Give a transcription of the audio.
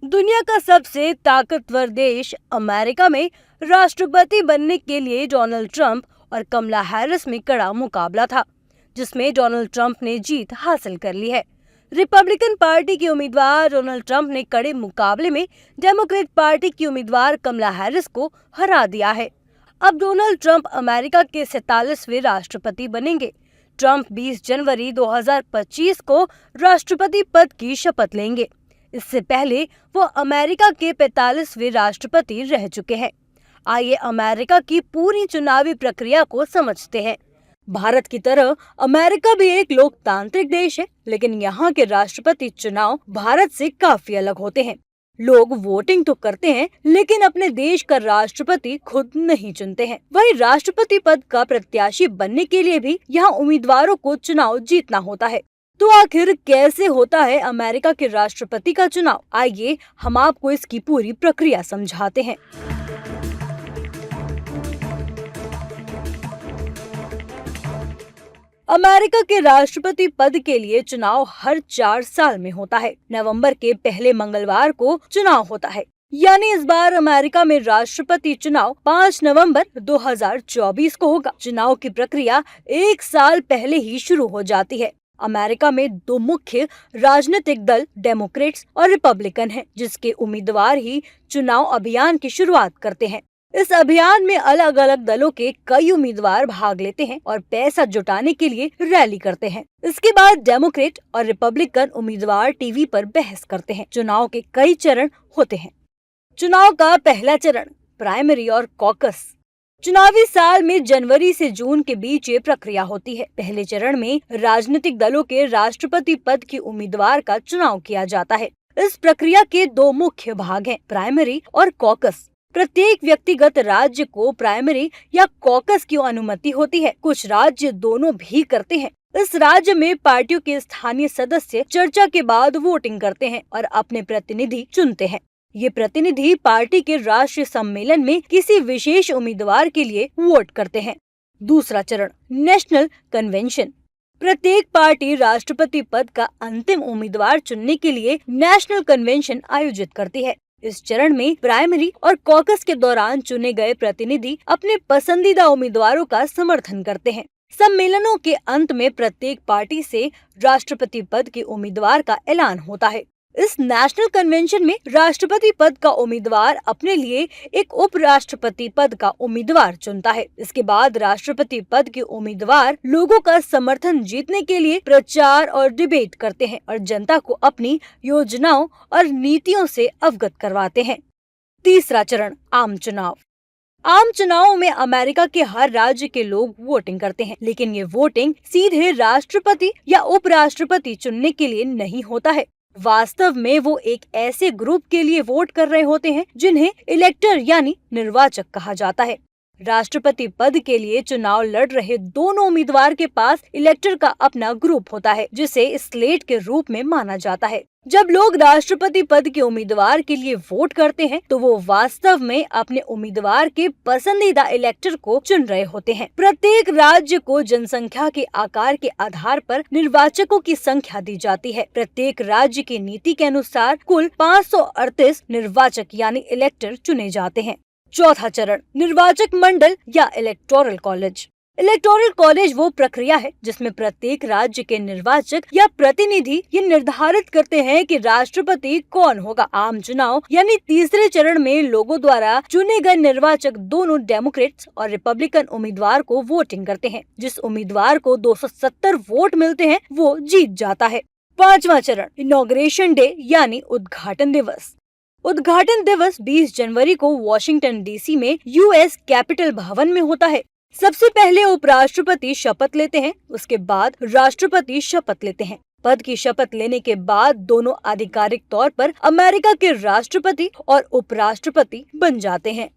दुनिया का सबसे ताकतवर देश अमेरिका में राष्ट्रपति बनने के लिए डोनाल्ड ट्रंप और कमला हैरिस में कड़ा मुकाबला था, जिसमें डोनाल्ड ट्रंप ने जीत हासिल कर ली है। रिपब्लिकन पार्टी के उम्मीदवार डोनाल्ड ट्रंप ने कड़े मुकाबले में डेमोक्रेट पार्टी की उम्मीदवार कमला हैरिस को हरा दिया है। अब डोनाल्ड ट्रंप अमेरिका के 47वें राष्ट्रपति बनेंगे। ट्रंप 20 जनवरी 2025 को राष्ट्रपति पद की शपथ लेंगे। इससे पहले वो अमेरिका के 45वें राष्ट्रपति रह चुके हैं। आइए अमेरिका की पूरी चुनावी प्रक्रिया को समझते हैं। भारत की तरह अमेरिका भी एक लोकतांत्रिक देश है, लेकिन यहाँ के राष्ट्रपति चुनाव भारत से काफी अलग होते हैं। लोग वोटिंग तो करते हैं, लेकिन अपने देश का राष्ट्रपति खुद नहीं चुनते हैं। वही राष्ट्रपति पद का प्रत्याशी बनने के लिए भी यहाँ उम्मीदवारों को चुनाव जीतना होता है। तो आखिर कैसे होता है अमेरिका के राष्ट्रपति का चुनाव? आइए हम आपको इसकी पूरी प्रक्रिया समझाते हैं। अमेरिका के राष्ट्रपति पद के लिए चुनाव हर 4 साल में होता है। नवंबर के पहले मंगलवार को चुनाव होता है, यानी इस बार अमेरिका में राष्ट्रपति चुनाव 5 नवंबर 2024 को होगा। चुनाव की प्रक्रिया 1 साल पहले ही शुरू हो जाती है। अमेरिका में 2 मुख्य राजनीतिक दल डेमोक्रेट्स और रिपब्लिकन हैं, जिसके उम्मीदवार ही चुनाव अभियान की शुरुआत करते हैं। इस अभियान में अलग अलग दलों के कई उम्मीदवार भाग लेते हैं और पैसा जुटाने के लिए रैली करते हैं। इसके बाद डेमोक्रेट और रिपब्लिकन उम्मीदवार टीवी पर बहस करते हैं। चुनाव के कई चरण होते हैं। चुनाव का पहला चरण प्राइमरी और कॉकस। चुनावी साल में जनवरी से जून के बीच ये प्रक्रिया होती है। पहले चरण में राजनीतिक दलों के राष्ट्रपति पद के उम्मीदवार का चुनाव किया जाता है। इस प्रक्रिया के 2 मुख्य भाग हैं, प्राइमरी और कॉकस। प्रत्येक व्यक्तिगत राज्य को प्राइमरी या कॉकस की अनुमति होती है। कुछ राज्य दोनों भी करते हैं। इस राज्य में पार्टियों के स्थानीय सदस्य चर्चा के बाद वोटिंग करते हैं और अपने प्रतिनिधि चुनते हैं। ये प्रतिनिधि पार्टी के राष्ट्रीय सम्मेलन में किसी विशेष उम्मीदवार के लिए वोट करते हैं। दूसरा चरण नेशनल कन्वेंशन। प्रत्येक पार्टी राष्ट्रपति पद का अंतिम उम्मीदवार चुनने के लिए नेशनल कन्वेंशन आयोजित करती है। इस चरण में प्राइमरी और कॉकस के दौरान चुने गए प्रतिनिधि अपने पसंदीदा उम्मीदवारों का समर्थन करते हैं। सम्मेलनों के अंत में प्रत्येक पार्टी से राष्ट्रपति पद के उम्मीदवार का ऐलान होता है। इस नेशनल कन्वेंशन में राष्ट्रपति पद का उम्मीदवार अपने लिए एक उपराष्ट्रपति पद का उम्मीदवार चुनता है। इसके बाद राष्ट्रपति पद के उम्मीदवार लोगों का समर्थन जीतने के लिए प्रचार और डिबेट करते हैं और जनता को अपनी योजनाओं और नीतियों से अवगत करवाते हैं। तीसरा चरण आम चुनाव। आम चुनावों में अमेरिका के हर राज्य के लोग वोटिंग करते हैं, लेकिन ये वोटिंग सीधे राष्ट्रपति या उपराष्ट्रपति चुनने के लिए नहीं होता है। वास्तव में वो एक ऐसे ग्रुप के लिए वोट कर रहे होते हैं जिन्हें इलेक्टर यानी निर्वाचक कहा जाता है। राष्ट्रपति पद के लिए चुनाव लड़ रहे दोनों उम्मीदवार के पास इलेक्टर का अपना ग्रुप होता है, जिसे स्लेट के रूप में माना जाता है। जब लोग राष्ट्रपति पद के उम्मीदवार के लिए वोट करते हैं, तो वो वास्तव में अपने उम्मीदवार के पसंदीदा इलेक्टर को चुन रहे होते हैं। प्रत्येक राज्य को जनसंख्या के आकार के आधार पर निर्वाचकों की संख्या दी जाती है। प्रत्येक राज्य की नीति के अनुसार कुल 538 निर्वाचक यानी इलेक्टर चुने जाते हैं। चौथा चरण निर्वाचक मंडल या इलेक्टोरल कॉलेज। इलेक्टोरल कॉलेज वो प्रक्रिया है जिसमें प्रत्येक राज्य के निर्वाचक या प्रतिनिधि ये निर्धारित करते हैं कि राष्ट्रपति कौन होगा। आम चुनाव यानी तीसरे चरण में लोगों द्वारा चुने गए निर्वाचक दोनों डेमोक्रेट्स और रिपब्लिकन उम्मीदवार को वोटिंग करते हैं। जिस उम्मीदवार को 270 वोट मिलते हैं वो जीत जाता है। पांचवा चरण इनॉग्रेशन डे यानी उद्घाटन दिवस। उद्घाटन दिवस 20 जनवरी को वॉशिंगटन डीसी में यूएस कैपिटल भवन में होता है। सबसे पहले उपराष्ट्रपति शपथ लेते हैं, उसके बाद राष्ट्रपति शपथ लेते हैं। पद की शपथ लेने के बाद दोनों आधिकारिक तौर पर अमेरिका के राष्ट्रपति और उपराष्ट्रपति बन जाते हैं।